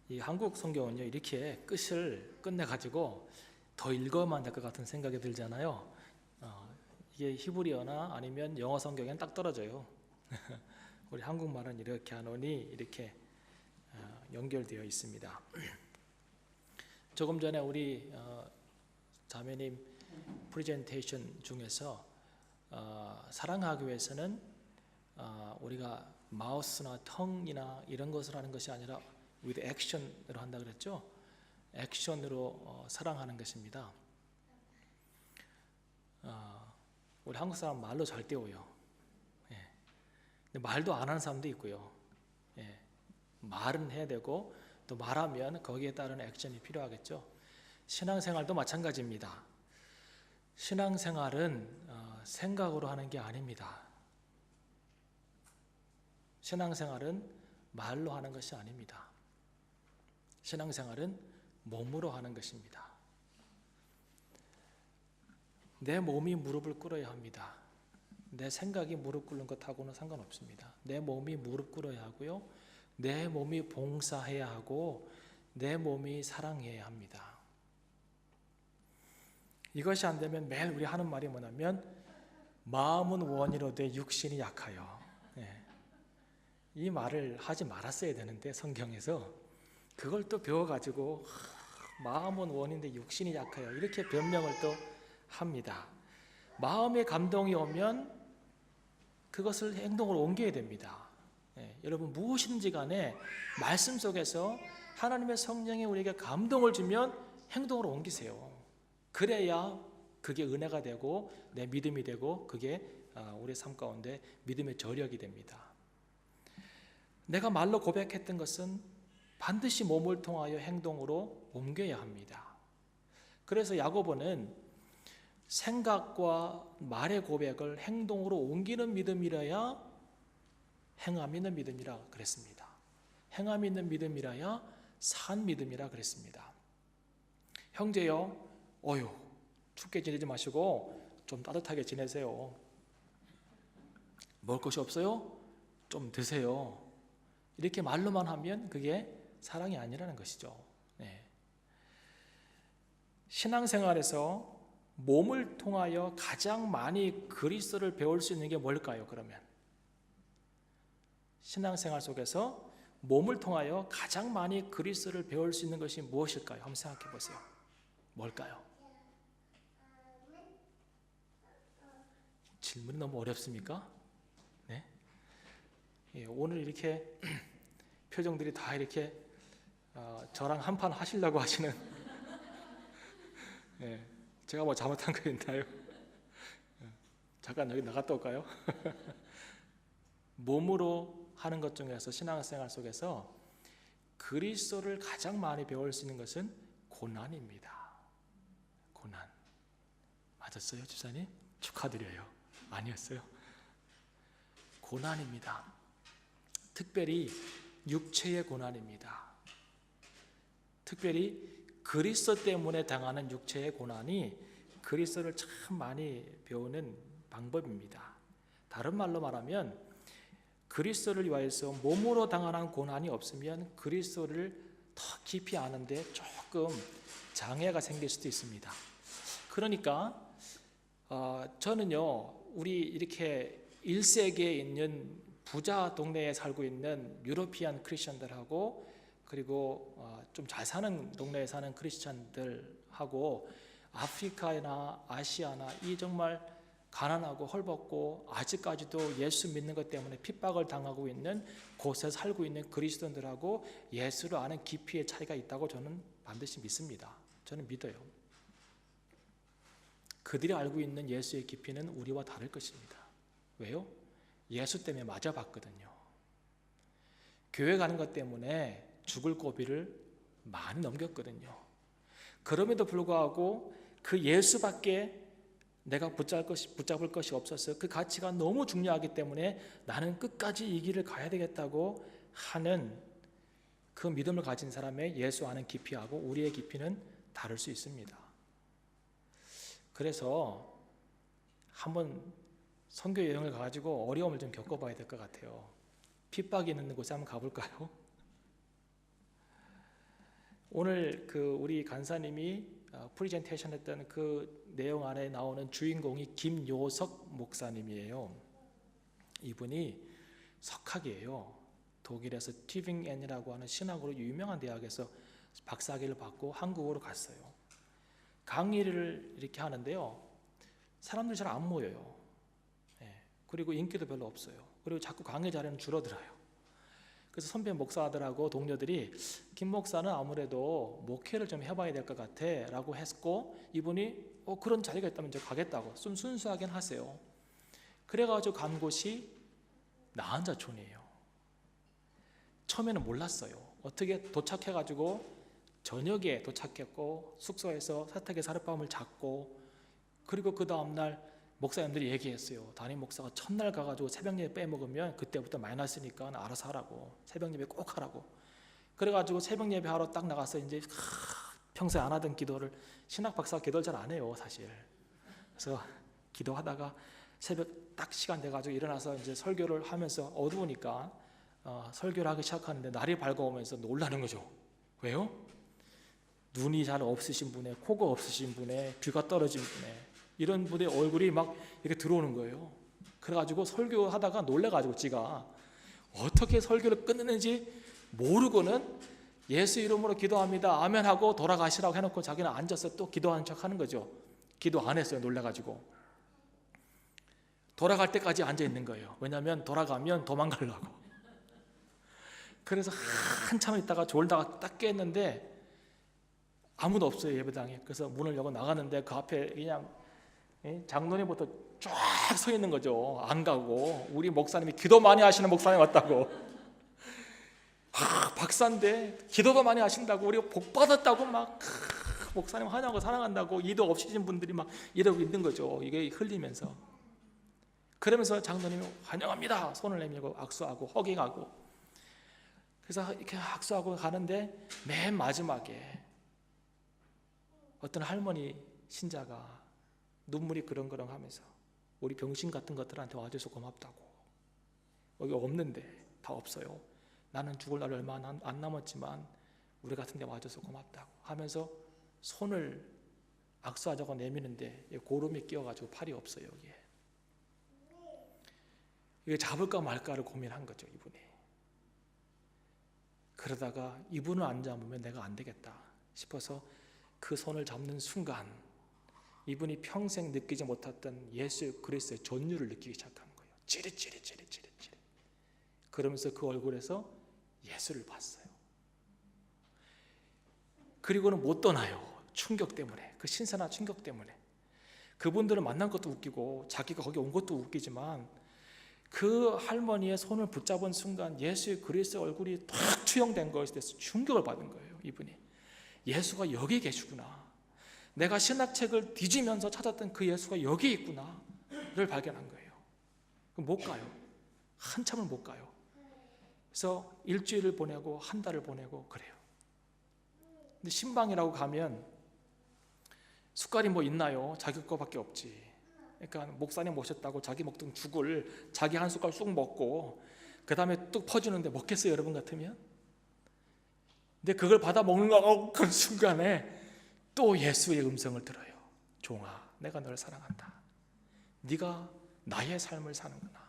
이 한국 성경은요, 이렇게 끝을 끝내가지고 더 읽어만 될 것 같은 생각이 들잖아요. 이게 히브리어나 아니면 영어 성경엔 딱 떨어져요. 우리 한국말은 이렇게 하노니 이렇게 연결되어 있습니다. 조금 전에 우리 자매님 프레젠테이션 중에서 사랑하기 위해서는 우리가 마우스나 텅이나 이런 것을 하는 것이 아니라 with action으로 한다 그랬죠. 액션으로 사랑하는 것입니다. 우리 한국 사람 말로 잘 때워요. 예. 근데 말도 안 하는 사람도 있고요. 예. 말은 해야 되고 또 말하면 거기에 따른 액션이 필요하겠죠. 신앙생활도 마찬가지입니다. 신앙생활은 생각으로 하는 게 아닙니다. 신앙생활은 말로 하는 것이 아닙니다. 신앙생활은 몸으로 하는 것입니다. 내 몸이 무릎을 꿇어야 합니다. 내 생각이 무릎 꿇는 것하고는 상관없습니다. 내 몸이 무릎 꿇어야 하고요. 내 몸이 봉사해야 하고 내 몸이 사랑해야 합니다. 이것이 안 되면 매일 우리 하는 말이 뭐냐면 마음은 원이로되 육신이 약하여. 이 말을 하지 말았어야 되는데 성경에서 그걸 또 배워가지고 마음은 원인데 육신이 약하여 이렇게 변명을 또 합니다. 마음의 감동이 오면 그것을 행동으로 옮겨야 됩니다. 여러분 무엇이든지 간에 말씀 속에서 하나님의 성령이 우리에게 감동을 주면 행동으로 옮기세요. 그래야 그게 은혜가 되고 내 믿음이 되고 그게 우리 삶 가운데 믿음의 저력이 됩니다. 내가 말로 고백했던 것은 반드시 몸을 통하여 행동으로 옮겨야 합니다. 그래서 야고보는 생각과 말의 고백을 행동으로 옮기는 믿음이라야 행함 있는 믿음이라 그랬습니다. 행함 있는 믿음이라야 산 믿음이라 그랬습니다. 형제요, 춥게 지내지 마시고 좀 따뜻하게 지내세요. 먹을 것이 없어요? 좀 드세요. 이렇게 말로만 하면 그게 사랑이 아니라는 것이죠. 신앙생활에서 몸을 통하여 가장 많이 그리스도를 배울 수 있는 게 뭘까요? 그러면 신앙생활 속에서 몸을 통하여 가장 많이 그리스도를 배울 수 있는 것이 무엇일까요? 한번 생각해 보세요. 뭘까요? 질문이 너무 어렵습니까? 네? 오늘 이렇게 표정들이 다 이렇게 저랑 한판 하시려고 하시는 제가 뭐 잘못한 거 있나요? 잠깐 여기 나갔다 올까요? 몸으로 하는 것 중에서 신앙생활 속에서 그리스도를 가장 많이 배울 수 있는 것은 고난입니다. 고난. 맞았어요, 집사님? 축하드려요. 아니었어요? 고난입니다. 특별히 육체의 고난입니다. 특별히 그리스도 때문에 당하는 육체의 고난이 그리스도를 참 많이 배우는 방법입니다. 다른 말로 말하면 그리스도를 위하여서 몸으로 당하는 고난이 없으면 그리스도를 더 깊이 아는데 조금 장애가 생길 수도 있습니다. 그러니까 저는요, 우리 이렇게 1세기에 있는 부자 동네에 살고 있는 유로피안 크리스천들하고 그리고 좀 잘 사는 동네에 사는 크리스천들하고 아프리카나 아시아나 이 정말 가난하고 헐벗고 아직까지도 예수 믿는 것 때문에 핍박을 당하고 있는 곳에 살고 있는 그리스도인들하고 예수를 아는 깊이의 차이가 있다고 저는 반드시 믿습니다. 저는 믿어요. 그들이 알고 있는 예수의 깊이는 우리와 다를 것입니다. 왜요? 예수 때문에 맞아봤거든요. 교회 가는 것 때문에 죽을 고비를 많이 넘겼거든요. 그럼에도 불구하고 그 예수밖에 내가 붙잡을 것이 없어서 그 가치가 너무 중요하기 때문에 나는 끝까지 이 길을 가야 되겠다고 하는 그 믿음을 가진 사람의 예수 아는 깊이하고 우리의 깊이는 다를 수 있습니다. 그래서 한번 선교 여행을 가가지고 어려움을 좀 겪어봐야 될 것 같아요. 핍박이 있는 곳에 한번 가볼까요? 오늘 그 우리 간사님이 프리젠테이션 했던 그 내용 안에 나오는 주인공이 김요석 목사님이에요. 이분이 석학이에요. 독일에서 튜빙엔이라고 하는 신학으로 유명한 대학에서 박사학위를 받고 한국으로 갔어요. 강의를 이렇게 하는데요, 사람들이 잘 안 모여요. 그리고 인기도 별로 없어요. 그리고 자꾸 강의 자리는 줄어들어요. 그래서 선배 목사들하고 동료들이 김 목사는 아무래도 목회를 좀 해봐야 될 것 같아 라고 했고, 이분이 그런 자리가 있다면 저 가겠다고 좀 순수하긴 하세요. 그래가지고 간 곳이 나한자촌이에요. 처음에는 몰랐어요. 어떻게 도착해가지고 저녁에 도착했고 숙소에서 사택에서 하룻밤을 잤고, 그리고 그 다음날 목사님들이 얘기했어요. 담임 목사가 첫날 가가지고 새벽 예배 빼먹으면 그때부터 마이너스니까 알아서 하라고, 새벽 예배 꼭 하라고. 그래가지고 새벽 예배 하러 딱 나가서 이제 평소에 안 하던 기도를, 신학 박사가 기도를 잘 안 해요 사실. 그래서 기도하다가 새벽 딱 시간 돼가지고 일어나서 이제 설교를 하면서 어두우니까 설교를 하기 시작하는데 날이 밝아오면서 놀라는 거죠. 왜요? 눈이 잘 없으신 분에, 코가 없으신 분에, 귀가 떨어진 분에, 이런 분의 얼굴이 막 이렇게 들어오는 거예요. 그래가지고 설교하다가 놀래가지고 지가 어떻게 설교를 끊는지 모르고는 예수 이름으로 기도합니다 아멘 하고 돌아가시라고 해놓고 자기는 앉아서 또 기도하는 척 하는 거죠. 기도 안 했어요. 놀래가지고 돌아갈 때까지 앉아 있는 거예요. 왜냐하면 돌아가면 도망가려고. 그래서 한참 있다가 졸다가 딱 깼는데 아무도 없어요, 예배당에. 그래서 문을 열고 나가는데 그 앞에 그냥 장로님부터 쫙 서 있는 거죠. 안 가고. 우리 목사님이 기도 많이 하시는 목사님 왔다고. 박사인데 기도도 많이 하신다고, 우리가 복 받았다고 막 목사님 환영하고 사랑한다고, 이도 없으신 분들이 막 이러고 있는 거죠. 이게 흘리면서. 그러면서 장로님이 환영합니다 손을 내밀고 악수하고 허깅하고. 그래서 이렇게 악수하고 가는데 맨 마지막에 어떤 할머니 신자가 눈물이 그렁그렁 하면서 우리 병신 같은 것들한테 와줘서 고맙다고, 여기 없는데 다 없어요, 나는 죽을 날 얼마 안 남았지만 우리 같은 데 와줘서 고맙다고 하면서 손을 악수하자고 내미는데 고름이 끼어가지고 팔이 없어요. 여기에 이게 잡을까 말까를 고민한 거죠, 이분이. 그러다가 이분을 안 잡으면 내가 안 되겠다 싶어서 그 손을 잡는 순간 이분이 평생 느끼지 못했던 예수 그리스도의 존유를 느끼기 시작한 거예요. 찌릿찌릿. 그러면서 그 얼굴에서 예수를 봤어요. 그리고는 못 떠나요. 충격 때문에, 그 신선한 충격 때문에. 그분들을 만난 것도 웃기고 자기가 거기 온 것도 웃기지만 그 할머니의 손을 붙잡은 순간 예수 그리스도의 얼굴이 탁 투영된 것에 대해서 충격을 받은 거예요. 이분이 예수가 여기 계시구나, 내가 신학책을 뒤지면서 찾았던 그 예수가 여기 있구나를 발견한 거예요. 못 가요. 한참을 못 가요. 그래서 일주일을 보내고 한 달을 보내고 그래요. 근데 신방이라고 가면 숟갈이 뭐 있나요? 자기 거밖에 없지. 그러니까 목사님 모셨다고 자기 먹던 죽을 자기 한 숟갈 쑥 먹고 그 다음에 뚝 퍼주는데 먹겠어요, 여러분 같으면? 근데 그걸 받아 먹는 그 순간에 또 예수의 음성을 들어요. 종아, 내가 너를 사랑한다, 네가 나의 삶을 사는구나.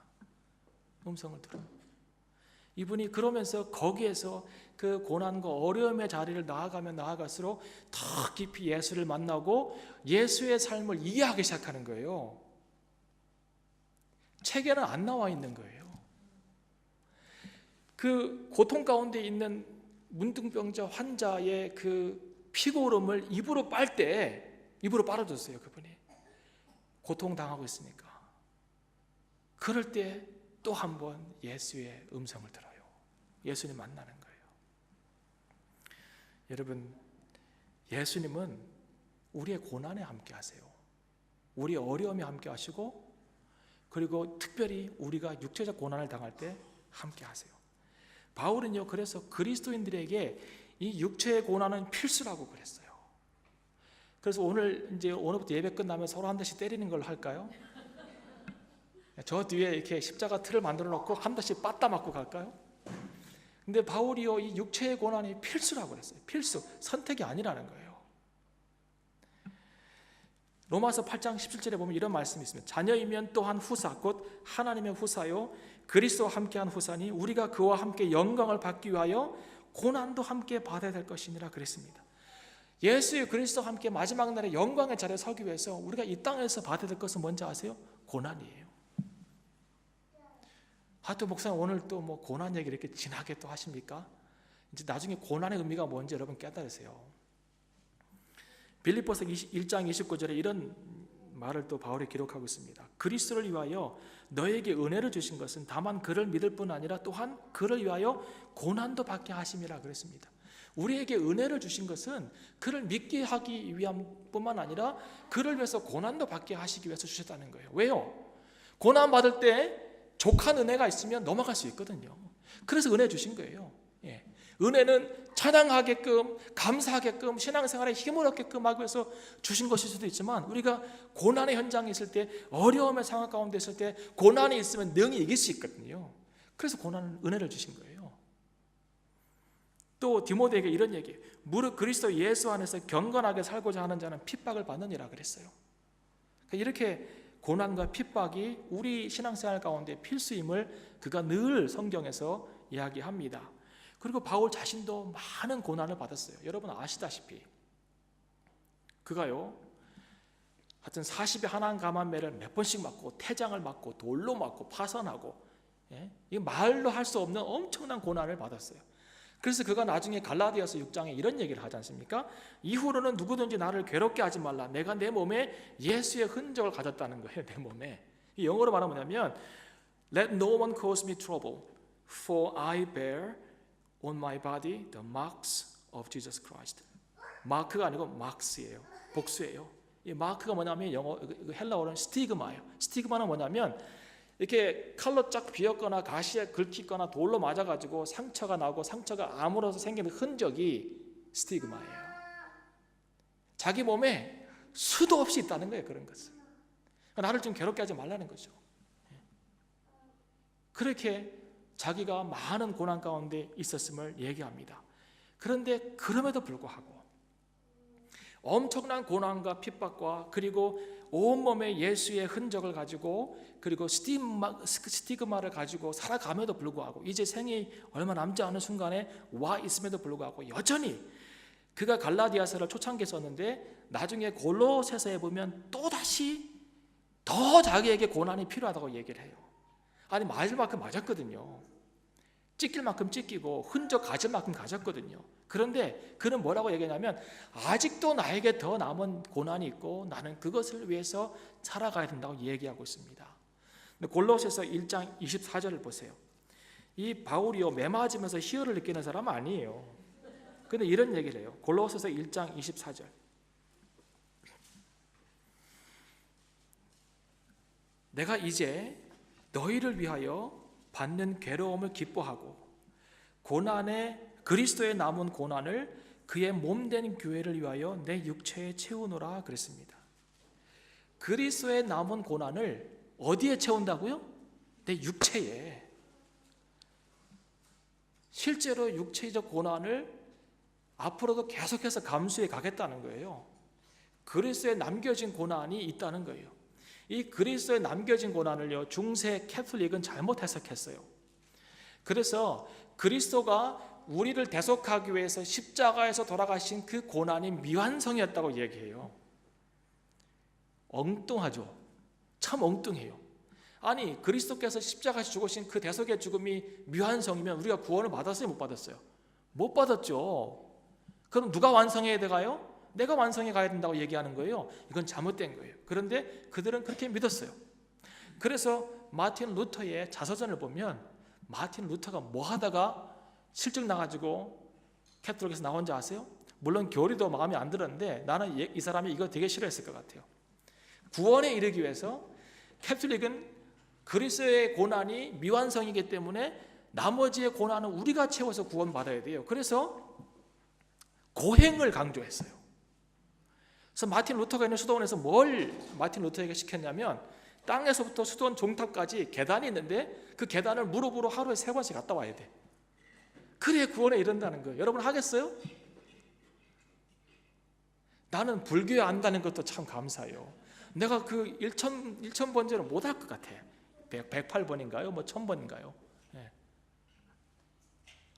음성을 들어요. 이분이 그러면서 거기에서 그 고난과 어려움의 자리를 나아가면 나아갈수록 더 깊이 예수를 만나고 예수의 삶을 이해하기 시작하는 거예요. 책에는 안 나와 있는 거예요. 그 고통 가운데 있는 문둥병자 환자의 그 피고름을 입으로 빨 때 입으로 빨아줬어요. 그분이 고통당하고 있으니까. 그럴 때 또 한 번 예수의 음성을 들어요. 예수님 만나는 거예요. 여러분, 예수님은 우리의 고난에 함께 하세요. 우리의 어려움에 함께 하시고, 그리고 특별히 우리가 육체적 고난을 당할 때 함께 하세요. 바울은요, 그래서 그리스도인들에게 이 육체의 고난은 필수라고 그랬어요. 그래서 오늘부터 예배 끝나면 서로 한 대씩 때리는 걸로 할까요? 저 뒤에 이렇게 십자가 틀을 만들어 놓고 한 대씩 빠따 맞고 갈까요? 근데 바울이요, 이 육체의 고난이 필수라고 그랬어요. 필수, 선택이 아니라는 거예요. 로마서 8장 17절에 보면 이런 말씀이 있습니다. 자녀이면 또한 후사, 곧 하나님의 후사요, 그리스도와 함께한 후사니 우리가 그와 함께 영광을 받기 위하여 고난도 함께 받아야 될 것이니라 그랬습니다. 예수의 그리스도와 함께 마지막 날에 영광의 자리에 서기 위해서 우리가 이 땅에서 받아야 될 것은 뭔지 아세요? 고난이에요. 하도 목사님 오늘 또 뭐 고난 얘기를 이렇게 진하게 또 하십니까? 이제 나중에 고난의 의미가 뭔지 여러분 깨달으세요. 빌립보서 1장 29절에 이런 말을 또 바울이 기록하고 있습니다. 그리스도를 위하여 너에게 은혜를 주신 것은 다만 그를 믿을 뿐 아니라 또한 그를 위하여 고난도 받게 하심이라 그랬습니다. 우리에게 은혜를 주신 것은 그를 믿게 하기 위함 뿐만 아니라 그를 위해서 고난도 받게 하시기 위해서 주셨다는 거예요. 왜요? 고난 받을 때 족한 은혜가 있으면 넘어갈 수 있거든요. 그래서 은혜 주신 거예요. 예. 은혜는 찬양하게끔, 감사하게끔, 신앙생활에 힘을 얻게끔 하기 위해서 주신 것일 수도 있지만, 우리가 고난의 현장에 있을 때, 어려움의 상황 가운데 있을 때 고난이 있으면 능히 이길 수 있거든요. 그래서 고난은 은혜를 주신 거예요. 또 디모데에게 이런 얘기예요. 무릇 그리스도 예수 안에서 경건하게 살고자 하는 자는 핍박을 받느니라 그랬어요. 이렇게 고난과 핍박이 우리 신앙생활 가운데 필수임을 그가 늘 성경에서 이야기합니다. 그리고 바울 자신도 많은 고난을 받았어요. 여러분 아시다시피 그가요, 하여튼 40의 한한 가만매를 몇 번씩 맞고, 태장을 맞고, 돌로 맞고, 파선하고, 이거 말로 할 수 없는 엄청난 고난을 받았어요. 그래서 그가 나중에 갈라디아서 6장에 이런 얘기를 하지 않습니까? 이후로는 누구든지 나를 괴롭게 하지 말라. 내가 내 몸에 예수의 흔적을 가졌다는 거예요. 내 몸에. 영어로 말하면 뭐냐면 Let no one cause me trouble, for I bear on my body the marks of Jesus Christ. 마크가 아니고 마크스예요. 복수예요. 이 마크가 뭐냐면 영어 헬라어로는 스티그마예요. 스티그마는 뭐냐면 이렇게 칼로 쫙 비었거나 가시에 긁히거나 돌로 맞아가지고 상처가 나고 상처가 아물어서 생기는 흔적이 스티그마예요. 자기 몸에 수도 없이 있다는 거예요. 그런 것은 나를 좀 괴롭게 하지 말라는 거죠. 그렇게 자기가 많은 고난 가운데 있었음을 얘기합니다. 그런데 그럼에도 불구하고 엄청난 고난과 핍박과 그리고 온몸에 예수의 흔적을 가지고 그리고 스티그마를 가지고 살아감에도 불구하고 이제 생이 얼마 남지 않은 순간에 와 있음에도 불구하고 여전히 그가 갈라디아서를 초창기에 썼는데 나중에 골로새서에 보면 또다시 더 자기에게 고난이 필요하다고 얘기를 해요. 아니 맞을 만큼 맞았거든요. 찢길 만큼 찢기고 흔적 가질 만큼 가졌거든요. 그런데 그는 뭐라고 얘기하냐면 아직도 나에게 더 남은 고난이 있고 나는 그것을 위해서 살아가야 된다고 얘기하고 있습니다. 골로새서 1장 24절을 보세요. 이 바울이요 매맞으면서 희열을 느끼는 사람은 아니에요. 근데 이런 얘기를 해요. 골로새서 1장 24절. 내가 이제 너희를 위하여 받는 괴로움을 기뻐하고 고난에 그리스도의 남은 고난을 그의 몸된 교회를 위하여 내 육체에 채우노라 그랬습니다. 그리스도의 남은 고난을 어디에 채운다고요? 내 육체에. 실제로 육체적 고난을 앞으로도 계속해서 감수해 가겠다는 거예요. 그리스도에 남겨진 고난이 있다는 거예요. 이 그리스도에 남겨진 고난을요 중세 캐톨릭은 잘못 해석했어요. 그래서 그리스도가 우리를 대속하기 위해서 십자가에서 돌아가신 그 고난이 미완성이었다고 얘기해요. 엉뚱하죠. 참 엉뚱해요. 아니 그리스도께서 십자가에서 죽으신 그 대속의 죽음이 미완성이면 우리가 구원을 받았어요? 못 받았어요? 못 받았죠. 그럼 누가 완성해야 돼가요? 내가 완성해 가야 된다고 얘기하는 거예요. 이건 잘못된 거예요. 그런데 그들은 그렇게 믿었어요. 그래서 마틴 루터의 자서전을 보면 마틴 루터가 뭐 하다가 실증 나가지고 캐톨릭에서 나온 줄 아세요? 물론 교리도 마음에 안 들었는데 나는 이 사람이 이거 되게 싫어했을 것 같아요. 구원에 이르기 위해서 캐톨릭은 그리스도의 고난이 미완성이기 때문에 나머지의 고난은 우리가 채워서 구원받아야 돼요. 그래서 고행을 강조했어요. 그래서 마틴 루터가 있는 수도원에서 뭘 마틴 루터에게 시켰냐면 땅에서부터 수도원 종탑까지 계단이 있는데 그 계단을 무릎으로 하루에 3번씩 갔다 와야 돼. 그래야 구원에 이른다는 거예요. 여러분 하겠어요? 나는 불교에 안다는 것도 참 감사해요. 내가 그 1000번째는 못할 것 같아. 108번인가요? 뭐 1000번인가요? 예.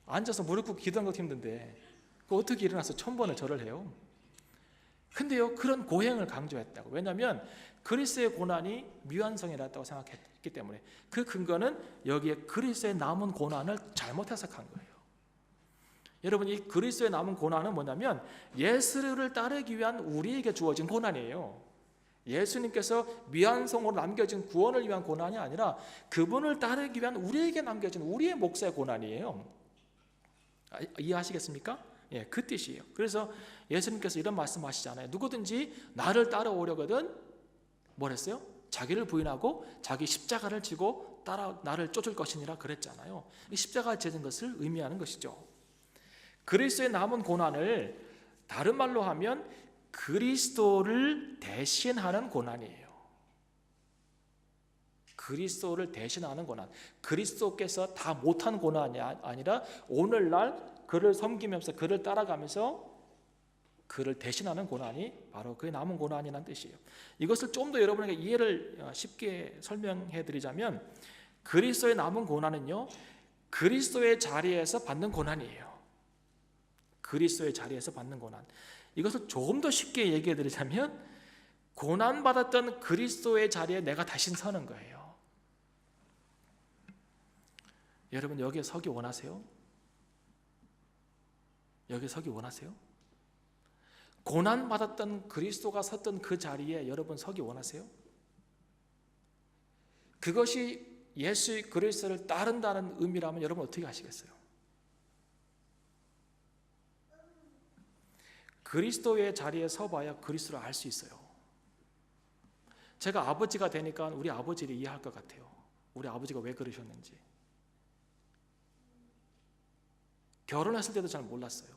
앉아서 무릎 꿇고 기도하는 것도 힘든데 그 어떻게 일어나서 1000번을 절을 해요? 근데요, 그런 고행을 강조했다고. 왜냐하면 그리스도의 고난이 미완성이라고 생각했기 때문에. 그 근거는 여기에 그리스도의 남은 고난을 잘못 해석한 거예요. 여러분, 이 그리스도의 남은 고난은 뭐냐면 예수를 따르기 위한 우리에게 주어진 고난이에요. 예수님께서 미완성으로 남겨진 구원을 위한 고난이 아니라 그분을 따르기 위한 우리에게 남겨진 우리의 몫의 고난이에요. 이해하시겠습니까? 예, 그 뜻이에요. 그래서 예수님께서 이런 말씀하시잖아요. 누구든지 나를 따라오려거든 뭐랬어요? 자기를 부인하고 자기 십자가를 지고 따라 나를 쫓을 것이니라 그랬잖아요. 이 십자가 지는 것을 의미하는 것이죠. 그리스도의 남은 고난을 다른 말로 하면 그리스도를 대신하는 고난이에요. 그리스도를 대신하는 고난. 그리스도께서 다 못한 고난이 아니라 오늘날 그를 섬기면서 그를 따라가면서 그를 대신하는 고난이 바로 그 남은 고난이라는 뜻이에요. 이것을 좀 더 여러분에게 이해를 쉽게 설명해 드리자면 그리스도의 남은 고난은요, 그리스도의 자리에서 받는 고난이에요. 그리스도의 자리에서 받는 고난. 이것을 조금 더 쉽게 얘기해 드리자면 고난받았던 그리스도의 자리에 내가 다시 서는 거예요. 여러분 여기에 서기 원하세요? 여기 서기 원하세요? 고난받았던 그리스도가 섰던 그 자리에 여러분 서기 원하세요? 그것이 예수 그리스도를 따른다는 의미라면 여러분 어떻게 하시겠어요? 그리스도의 자리에 서봐야 그리스도를 알 수 있어요. 제가 아버지가 되니까 우리 아버지를 이해할 것 같아요. 우리 아버지가 왜 그러셨는지. 결혼했을 때도 잘 몰랐어요.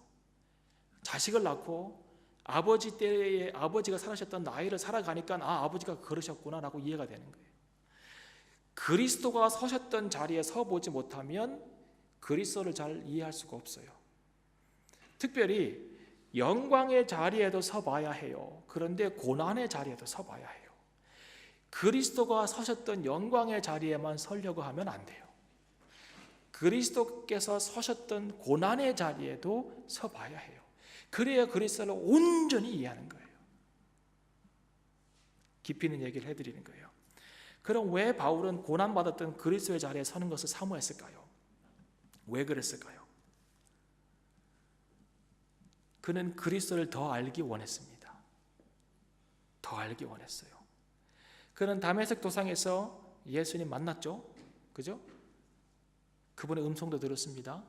자식을 낳고 아버지 때에 아버지가 살아셨던 나이를 살아가니까 아버지가 그러셨구나라고 이해가 되는 거예요. 그리스도가 서셨던 자리에 서보지 못하면 그리스도를 잘 이해할 수가 없어요. 특별히 영광의 자리에도 서봐야 해요. 그런데 고난의 자리에도 서봐야 해요. 그리스도가 서셨던 영광의 자리에만 서려고 하면 안 돼요. 그리스도께서 서셨던 고난의 자리에도 서봐야 해요. 그래야 그리스도를 온전히 이해하는 거예요. 깊이 있는 얘기를 해드리는 거예요. 그럼 왜 바울은 고난받았던 그리스도의 자리에 서는 것을 사모했을까요? 왜 그랬을까요? 그는 그리스도를 더 알기 원했습니다. 더 알기 원했어요. 그는 다메섹 도상에서 예수님 만났죠. 그죠? 그분의 음성도 들었습니다.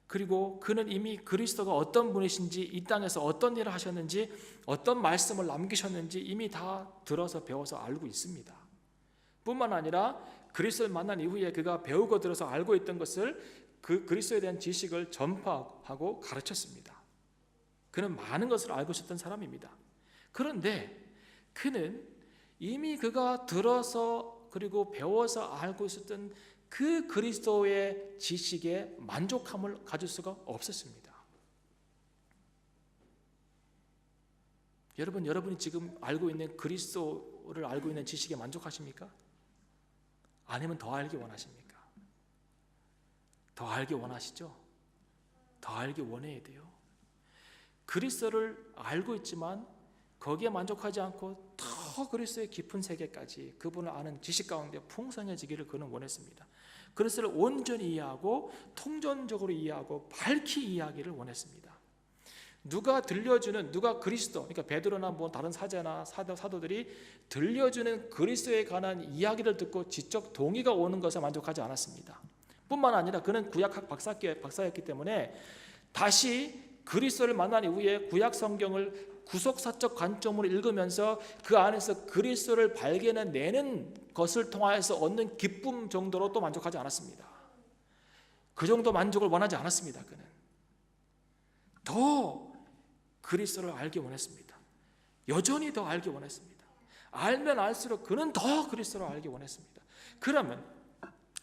그리고 그는 이미 그리스도가 어떤 분이신지, 이 땅에서 어떤 일을 하셨는지, 어떤 말씀을 남기셨는지 이미 다 들어서 배워서 알고 있습니다. 뿐만 아니라 그리스도를 만난 이후에 그가 배우고 들어서 알고 있던 것을 그 그리스도에 대한 지식을 전파하고 가르쳤습니다. 그는 많은 것을 알고 있었던 사람입니다. 그런데 그는 이미 그가 들어서 그리고 배워서 알고 있었던 그 그리스도의 지식에 만족함을 가질 수가 없었습니다. 여러분이 지금 알고 있는 그리스도를 알고 있는 지식에 만족하십니까? 아니면 더 알기 원하십니까? 더 알기 원하시죠? 더 알기 원해야 돼요. 그리스도를 알고 있지만 거기에 만족하지 않고 더 그리스도의 깊은 세계까지 그분을 아는 지식 가운데 풍성해지기를 그는 원했습니다. 그리스도를 온전히 이해하고 통전적으로 이해하고 밝히 이해하기를 원했습니다. 누가 그리스도, 그러니까 베드로나 뭐 다른 사제나 사도들이 들려주는 그리스도에 관한 이야기를 듣고 지적 동의가 오는 것에 만족하지 않았습니다. 뿐만 아니라 그는 구약학 박사였기 때문에 다시 그리스도를 만난 이후에 구약 성경을 구속사적 관점으로 읽으면서 그 안에서 그리스도를 발견해내는 것을 통하여서 얻는 기쁨 정도로 또 만족하지 않았습니다. 그 정도 만족을 원하지 않았습니다. 그는 더 그리스도를 알기 원했습니다. 여전히 더 알기 원했습니다. 알면 알수록 그는 더 그리스도를 알기 원했습니다. 그러면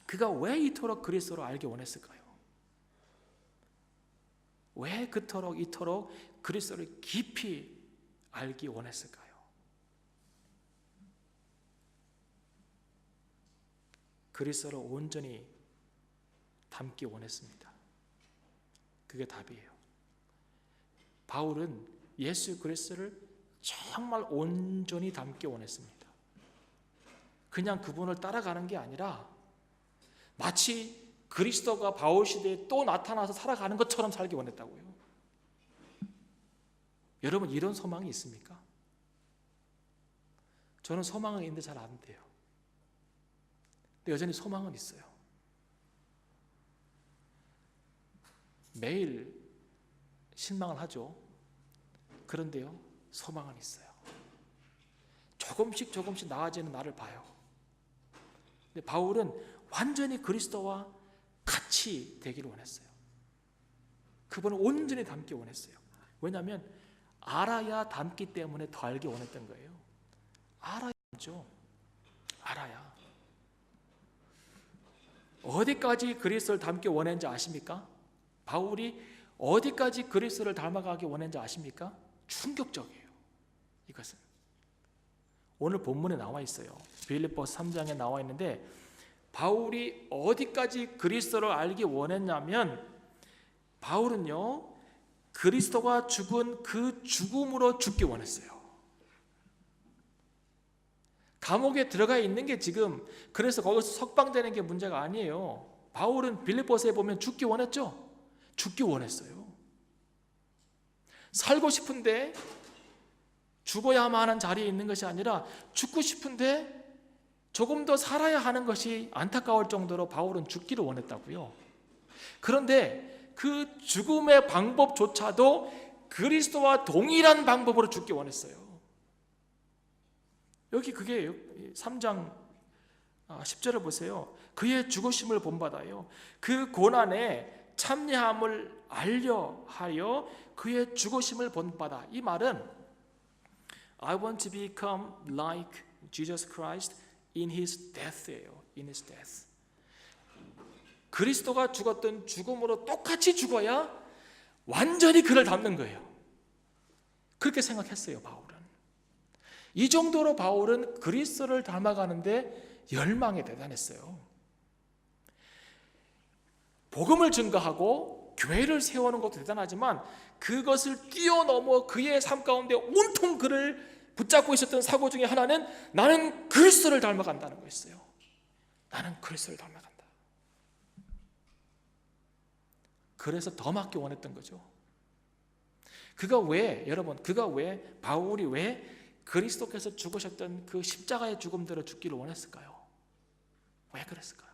그가 왜 이토록 그리스도를 알기 원했을까요? 왜 그토록 이토록 그리스도를 깊이 알기 원했을까요? 그리스도를 온전히 담기 원했습니다. 그게 답이에요. 바울은 예수 그리스도를 정말 온전히 담기 원했습니다. 그냥 그분을 따라가는 게 아니라 마치 그리스도가 바울 시대에 또 나타나서 살아가는 것처럼 살기 원했다고요. 여러분, 이런 소망이 있습니까? 저는 소망은 있는데 잘 안 돼요. 근데 여전히 소망은 있어요. 매일 실망을 하죠. 그런데요, 소망은 있어요. 조금씩 나아지는 나를 봐요. 근데 바울은 완전히 그리스도와 같이 되기를 원했어요. 그분을 온전히 담기 원했어요. 왜냐하면 알아야 담기 때문에 더 알기 원했던 거예요. 알아야죠. 알아야. 어디까지 그리스도를 닮기 원했는지 아십니까? 바울이 어디까지 그리스도를 닮아가기 원했는지 아십니까? 충격적이에요. 이것은 오늘 본문에 나와 있어요. 빌립보서 3장에 나와 있는데 바울이 어디까지 그리스도를 알기 원했냐면 바울은요, 그리스도가 죽은 그 죽음으로 죽기 원했어요. 감옥에 들어가 있는 게 지금 그래서 거기서 석방되는 게 문제가 아니에요. 바울은 빌립보서에 보면 죽기 원했죠. 죽기 원했어요. 살고 싶은데 죽어야만 하는 자리에 있는 것이 아니라 죽고 싶은데 조금 더 살아야 하는 것이 안타까울 정도로 바울은 죽기를 원했다고요. 그런데 그 죽음의 방법조차도 그리스도와 동일한 방법으로 죽기 원했어요. 여기 그게 3장 10절을 보세요. 그의 죽으심을 본받아요. 그 고난에 참여함을 알려 하여 그의 죽으심을 본받아. 이 말은 I want to become like Jesus Christ in His death예요. In His death. 그리스도가 죽었던 죽음으로 똑같이 죽어야 완전히 그를 닮는 거예요. 그렇게 생각했어요, 바울은. 이 정도로 바울은 그리스도를 닮아가는데 열망이 대단했어요. 복음을 증거하고 교회를 세우는 것도 대단하지만 그것을 뛰어넘어 그의 삶 가운데 온통 그를 붙잡고 있었던 사고 중에 하나는 나는 그리스도를 닮아간다는 거였어요. 나는 그리스도를 닮아간다. 그래서 더 맞기 원했던 거죠. 그가 왜 바울이 왜 그리스도께서 죽으셨던 그 십자가의 죽음대로 죽기를 원했을까요? 왜 그랬을까요?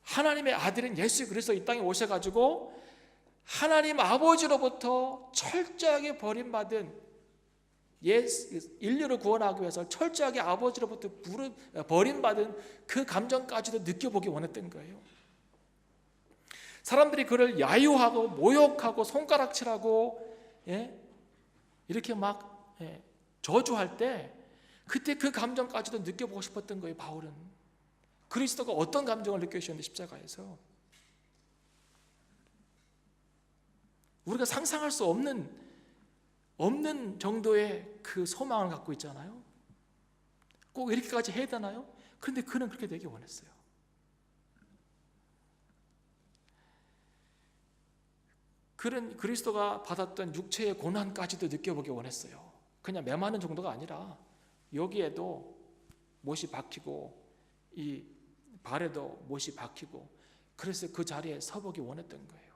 하나님의 아들인 예수 그리스도 이 땅에 오셔가지고 하나님 아버지로부터 철저하게 버림받은 인류를 구원하기 위해서 철저하게 아버지로부터 버림받은 그 감정까지도 느껴보기 원했던 거예요. 사람들이 그를 야유하고 모욕하고 손가락질하고 이렇게 막 저주할 때 그때 그 감정까지도 느껴보고 싶었던 거예요. 바울은 그리스도가 어떤 감정을 느끼셨는데 십자가에서 우리가 상상할 수 없는 정도의 그 소망을 갖고 있잖아요. 꼭 이렇게까지 해야 되나요? 그런데 그는 그렇게 되기 원했어요. 그는 그리스도가 받았던 육체의 고난까지도 느껴보기 원했어요. 그냥 메마른 정도가 아니라 여기에도 못이 박히고 이 발에도 못이 박히고 그래서 그 자리에 서보기 원했던 거예요.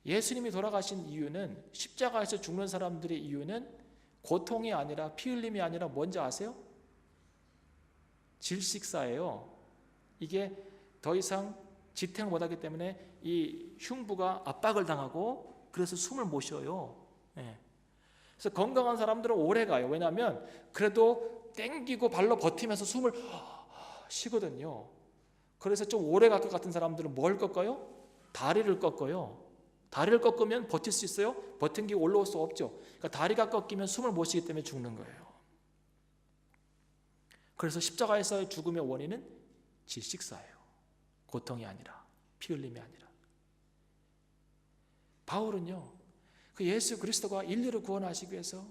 예수님이 돌아가신 이유는 십자가에서 죽는 사람들의 이유는 고통이 아니라 피 흘림이 아니라 뭔지 아세요? 질식사예요. 이게 더 이상 지탱을 못하기 때문에 이 흉부가 압박을 당하고 그래서 숨을 못 쉬어요. 그래서 건강한 사람들은 오래 가요. 왜냐하면 그래도 땡기고 발로 버티면서 숨을 쉬거든요. 그래서 좀 오래 갈 것 같은 사람들은 뭘 꺾어요? 다리를 꺾어요. 다리를 꺾으면 버틸 수 있어요? 버틴 올라올 수 없죠. 그러니까 다리가 꺾이면 숨을 못 쉬기 때문에 죽는 거예요. 그래서 십자가에서의 죽음의 원인은 질식사예요. 고통이 아니라. 피 흘림이 아니라. 바울은요, 그 예수 그리스도가 인류를 구원하시기 위해서,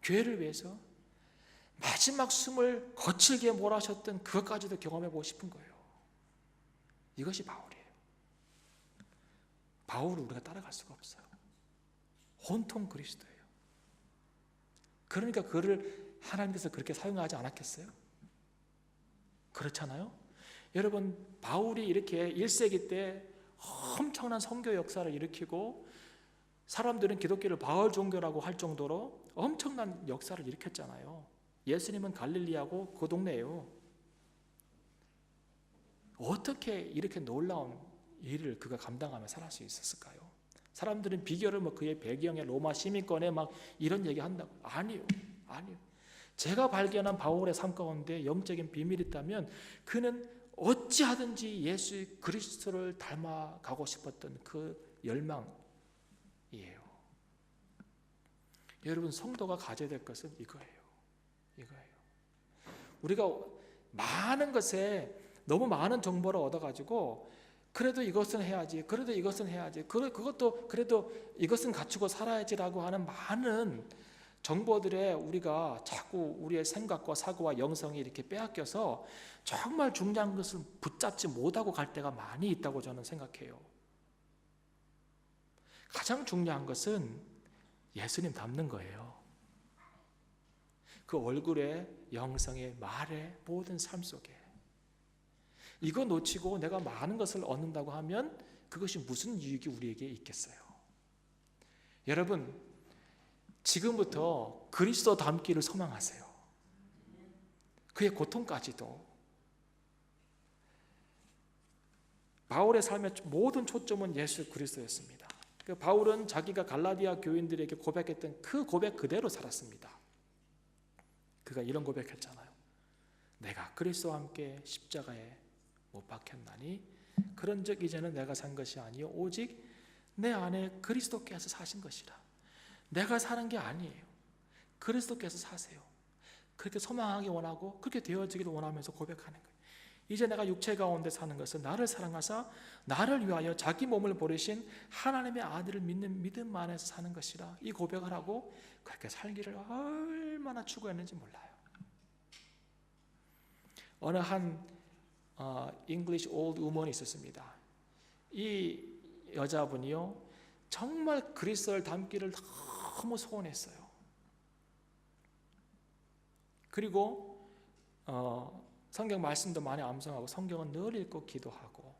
교회를 위해서 마지막 숨을 거칠게 몰아셨던 그것까지도 경험해 보고 싶은 거예요. 이것이 바울이에요. 바울을 우리가 따라갈 수가 없어요. 온통 그리스도예요. 그러니까 그를 하나님께서 그렇게 사용하지 않았겠어요? 그렇잖아요? 여러분, 바울이 이렇게 1세기 때 엄청난 선교 역사를 일으키고 사람들은 기독교를 바울 종교라고 할 정도로 엄청난 역사를 일으켰잖아요. 예수님은 갈릴리하고 그 동네예요. 어떻게 이렇게 놀라운 일을 그가 감당하며 살아갈 수 있었을까요? 사람들은 비결을 그의 배경에 로마 시민권에 막 이런 얘기 한다고. 아니요. 제가 발견한 바울의 삶 가운데 영적인 비밀이 있다면 그는 어찌하든지 예수 그리스도를 닮아가고 싶었던 그 열망이에요. 여러분, 성도가 가져야 될 것은 이거예요. 우리가 많은 것에 너무 많은 정보를 얻어가지고 그래도 이것은 해야지, 그래도 이것은 갖추고 살아야지라고 하는 많은 정보들에 우리가 자꾸 우리의 생각과 사고와 영성이 이렇게 빼앗겨서 정말 중요한 것을 붙잡지 못하고 갈 때가 많이 있다고 저는 생각해요. 가장 중요한 것은 예수님 닮는 거예요. 그 얼굴에, 영성에, 말에, 모든 삶 속에. 이거 놓치고 내가 많은 것을 얻는다고 하면 그것이 무슨 유익이 우리에게 있겠어요? 여러분, 지금부터 그리스도 닮기를 소망하세요. 그의 고통까지도. 바울의 삶의 모든 초점은 예수 그리스도였습니다. 바울은 자기가 갈라디아 교인들에게 고백했던 그 고백 그대로 살았습니다. 그가 이런 고백했잖아요. 내가 그리스도와 함께 십자가에 못 박혔나니 그런즉 이제는 내가 산 것이 아니요 오직 내 안에 그리스도께서 사신 것이라. 내가 사는 게 아니에요. 그리스도께서 사세요. 그렇게 소망하기 원하고 그렇게 되어지기를 원하면서 고백하는 거예요. 이제 내가 육체 가운데 사는 것은 나를 사랑하사 나를 위하여 자기 몸을 버리신 하나님의 아들을 믿는 믿음 안에서 사는 것이라. 이 고백을 하고 그렇게 살기를 얼마나 추구했는지 몰라요. 어느 한 English old woman이 있었습니다. 이 여자분이요, 정말 그리스도를 닮기를 너무 소원했어요. 그리고 성경 말씀도 많이 암송하고 성경은 늘 읽고 기도하고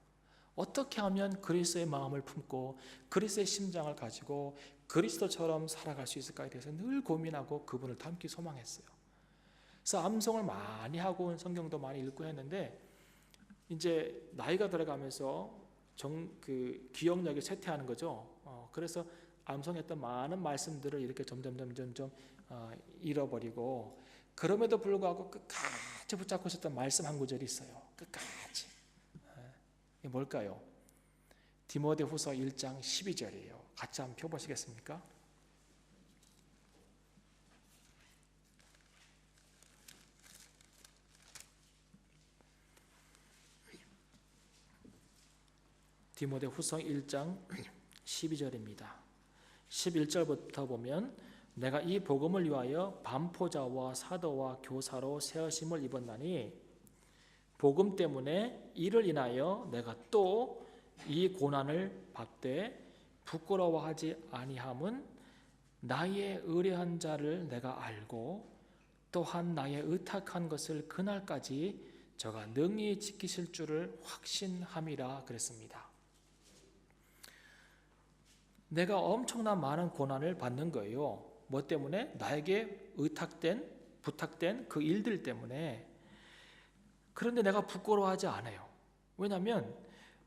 어떻게 하면 그리스도의 마음을 품고 그리스도의 심장을 가지고 그리스도처럼 살아갈 수 있을까에 대해서 늘 고민하고 그분을 닮기 소망했어요. 그래서 암송을 많이 하고 성경도 많이 읽고 했는데 이제 나이가 들어가면서 그 기억력이 쇠퇴하는 거죠. 그래서 암송했던 많은 말씀들을 이렇게 점점 잃어버리고, 그럼에도 불구하고 끝까지 붙잡고 있었던 말씀 한 구절이 있어요. 끝까지. 이게 뭘까요? 디모데후서 1장 12절이에요. 같이 한번 펴보시겠습니까? 디모데후서 1장 12절입니다. 11절부터 보면 내가 이 복음을 위하여 반포자와 사도와 교사로 세우심을 입었나니 복음 때문에 이를 인하여 내가 또 이 고난을 받되 부끄러워하지 아니함은 나의 의뢰한 자를 내가 알고 또한 나의 의탁한 것을 그날까지 저가 능히 지키실 줄을 확신함이라 그랬습니다. 내가 엄청난 많은 고난을 받는 거예요. 뭐 때문에? 나에게 부탁된 그 일들 때문에. 그런데 내가 부끄러워하지 않아요. 왜냐하면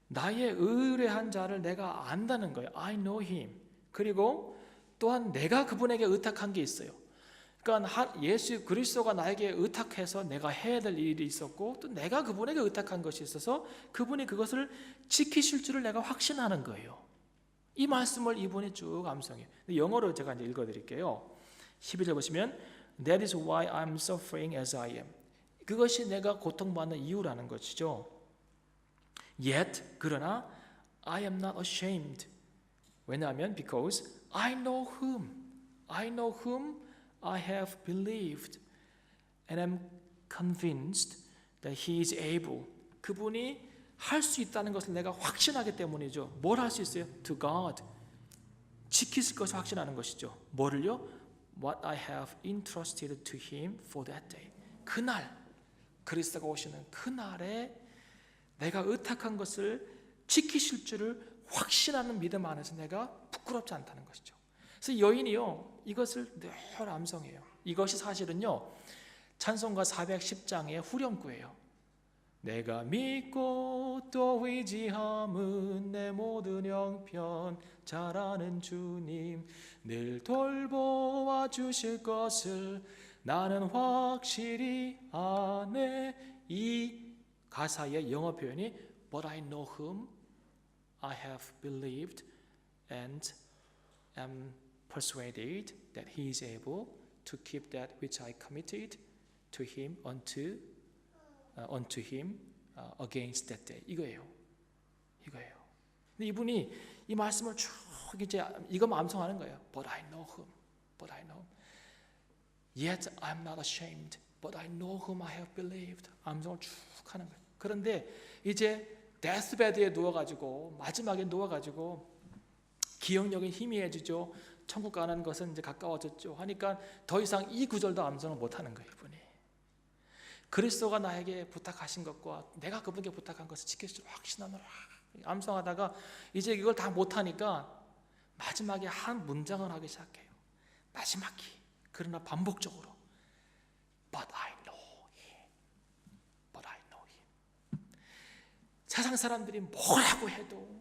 나의 의뢰한 자를 내가 안다는 거예요. I know him. 그리고 또한 내가 그분에게 의탁한 게 있어요. 그러니까 예수 그리스도가 나에게 의탁해서 내가 해야 될 일이 있었고 또 내가 그분에게 의탁한 것이 있어서 그분이 그것을 지키실 줄을 내가 확신하는 거예요. 이 말씀을 이분이 쭉 암송해요. 영어로 제가 이제 읽어드릴게요. 12절 보시면 That is why I'm suffering as I am. 그것이 내가 고통받는 이유라는 것이죠. Yet 그러나 I am not ashamed. 왜냐하면 because I know whom I have believed and am convinced that he is able. 그분이 할 수 있다는 것을 내가 확신하기 때문이죠. 뭘 할 수 있어요? To God. 지키실 것을 확신하는 것이죠. 뭐를요? What I have entrusted to him for that day. 그날 그리스도가 오시는 그날에 내가 의탁한 것을 지키실 줄을 확신하는 믿음 안에서 내가 부끄럽지 않다는 것이죠. 그래서 여인이요 이것을 늘 암송해요. 이것이 사실은요 찬송가 410장의 후렴구예요. 내가 믿고 또 의지함은 내 모든 형편 잘 아는 주님 늘 돌보아 주실 것을 나는 확실히 아네. 이 가사의 영어 표현이 But I know whom I have believed and am persuaded that he is able to keep that which I committed to him unto him against that day. 이거예요. 근데 이분이 이 말씀을 쭉 이제 이것만 암송하는 거예요. But I know him. Yet I'm not ashamed. But I know whom I have believed. 암송을 쭉 하는 거예요. 그런데 이제 데스베드에 누워가지고 마지막에 누워가지고 기억력이 희미해지죠. 천국 가는 것은 이제 가까워졌죠. 하니까 더 이상 이 구절도 암송을 못하는 거예요. 이분이. 그리스도가 나에게 부탁하신 것과 내가 그분께 부탁한 것을 지킬 줄 확신하노라 암송하다가 이제 이걸 다 못하니까 마지막에 한 문장을 하기 시작해요. 마지막 기. 그러나 반복적으로 But I know him. 세상 사람들이 뭐라고 해도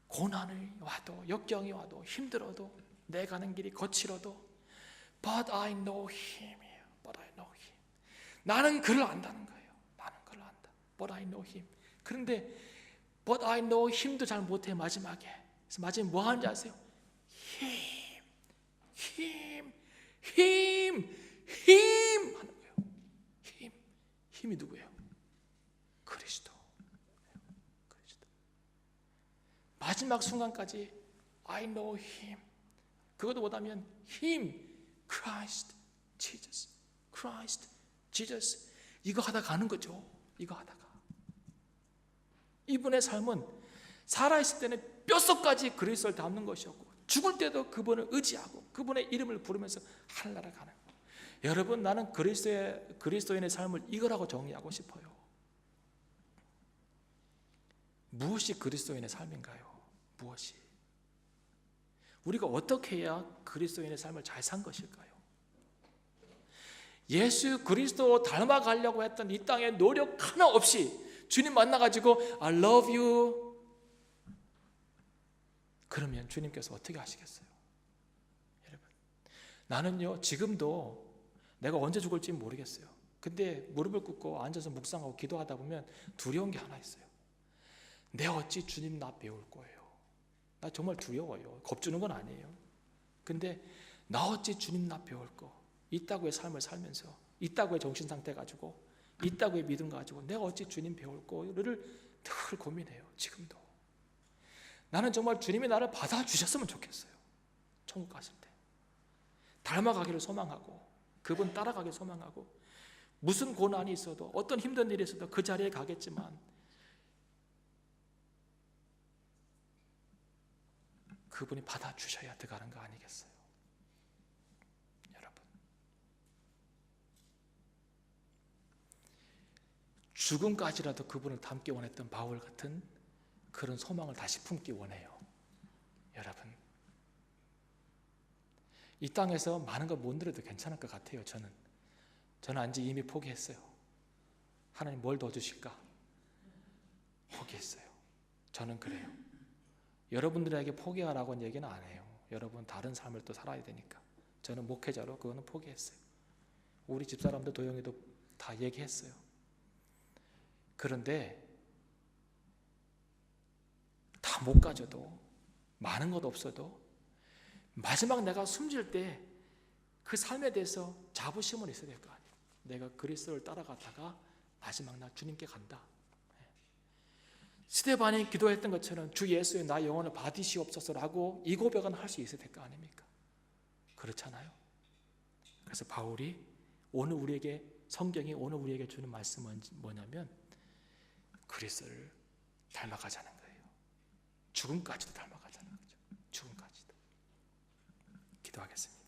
고난이 와도 역경이 와도 힘들어도 내 가는 길이 거칠어도 But I know him. 나는 그를 안다는 거예요. 나는 그를 안다. But I know him. 그런데 But I know him도 잘 못해 마지막에. 그래서 마지막에 뭐 하는지 아세요? him 하는 거예요. 힘이 누구예요? 그리스도. 마지막 순간까지 I know him. 그것도 못하면 him, Christ, Jesus. 이거 하다가 가는 거죠. 이거 하다가. 이분의 삶은 살아있을 때는 뼛속까지 그리스도를 담는 것이었고 죽을 때도 그분을 의지하고 그분의 이름을 부르면서 하늘나라 가는 거예요. 여러분 나는 그리스도인의 삶을 이거라고 정의하고 싶어요. 무엇이 그리스도인의 삶인가요? 무엇이? 우리가 어떻게 해야 그리스도인의 삶을 잘 산 것일까요? 예수 그리스도 닮아가려고 했던 이 땅에 노력 하나 없이 주님 만나가지고 I love you 그러면 주님께서 어떻게 하시겠어요? 여러분 나는요 지금도 내가 언제 죽을지 모르겠어요. 근데 무릎을 꿇고 앉아서 묵상하고 기도하다 보면 두려운 게 하나 있어요. 내 어찌 주님 나 배울 거예요. 나 정말 두려워요. 겁주는 건 아니에요. 근데 나 어찌 주님 나 배울 거 이따구의 삶을 살면서 이따구의 정신상태 가지고 이따구의 믿음 가지고 내가 어찌 주님 배울 거를 늘 고민해요. 지금도 나는 정말 주님이 나를 받아주셨으면 좋겠어요. 천국 갔을 때 닮아가기를 소망하고 그분 따라가기를 소망하고 무슨 고난이 있어도 어떤 힘든 일이 있어도 그 자리에 가겠지만 그분이 받아주셔야 들어가는 거 아니겠어요? 여러분 죽음까지라도 그분을 닮기 원했던 바울 같은 그런 소망을 다시 품기 원해요. 여러분 이 땅에서 많은 거 못 누려도 괜찮을 것 같아요. 저는 이제 이미 포기했어요. 하나님 뭘 더 주실까? 포기했어요. 저는 그래요. 여러분들에게 포기하라고는 얘기는 안 해요. 여러분 다른 삶을 또 살아야 되니까. 저는 목회자로 그거는 포기했어요. 우리 집사람도 도영이도 다 얘기했어요. 그런데 다 못 가져도 많은 것 없어도 마지막 내가 숨질 때 그 삶에 대해서 자부심은 있어야 될 거 아니에요. 내가 그리스도를 따라가다가 마지막 날 주님께 간다. 스데반이 기도했던 것처럼 주 예수의 나 영혼을 받으시옵소서라고 이 고백은 할 수 있어야 될 거 아닙니까? 그렇잖아요. 그래서 바울이 오늘 우리에게 성경이 오늘 우리에게 주는 말씀은 뭐냐면 그리스도를 닮아가자는 거예요. 죽음까지도 닮아가자는 거죠. 죽음까지도. 기도하겠습니다.